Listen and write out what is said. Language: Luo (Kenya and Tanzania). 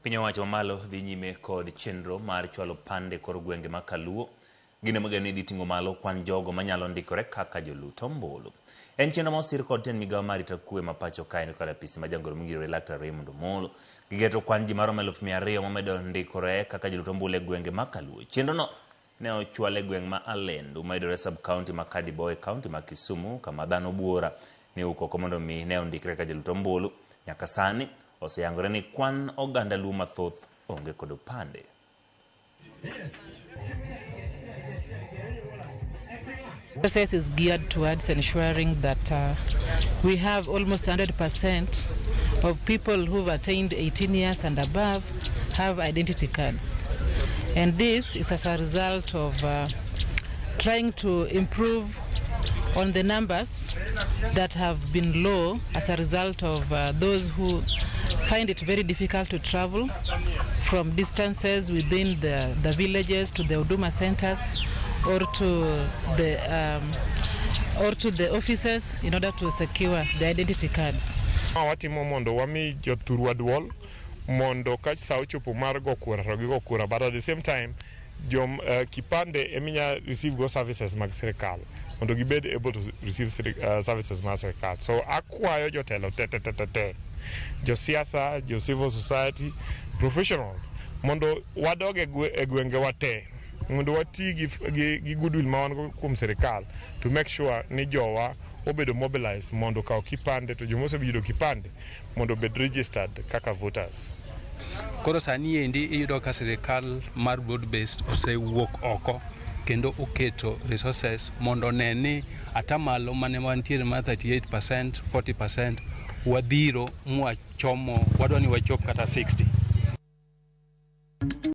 Piny owacho mamalo dhi nyime kod chenro mar chwalo opande kor gwenge ma Kaluo. Gine mageni dhi ting'o malo kwan jogo manyalo ndikore kaka jolut ombulu. En chenro mosir kod ten migawo mar rito kwe ma pacho kae kod apisi ma jagoro migiro Laktar Raymond Omolo. Gigeto kwan ji maromo 200,000 momedo ndikore kaka jolut ombulu e gwenge ma Kaluo. Chenro no ne ochwal e gweng ma Alendu mayudore sub county ma Kadiboe county ma Kisumu kama dhano buora ne ukoko mondo mi ne ondikre kaka jolut ombulu. Nyaka sani oseyangore ni kwan oganda Luo mathoth onge kod opande. The process is geared towards ensuring that we have almost 100% of people who've attained 18 years and above have identity cards. And this is as a result of trying to improve on the numbers that have been low as a result of those who find it very difficult to travel from distances within the villages to the Huduma centers or to the offices in order to secure the identity cards. Watimo mondo wami jothurwa duol mondo ka sa ochopo mar go kura to gigo kura, but at the same time kipande eminya receive go services mag sirikal mondo gibed able to receive services mag sirikal. So akwayo jotelo te jo siasa, jo civil society professionals mondo wadog e gwenge wate mondo wati gi goodwill ma wan kuom sirikal to make sure ni jowa obedo mobilized mondo kaw kipande to jomo osebedo kipande mondo bed registered kaka voters. Koro sani endi iyudo ka sirikal mar broad based osewuok oko kendo oketo resources mondo neni atamalo mane wantiere ma 38%, 40% wadhiro mwachomo wadwani wachop kata 60.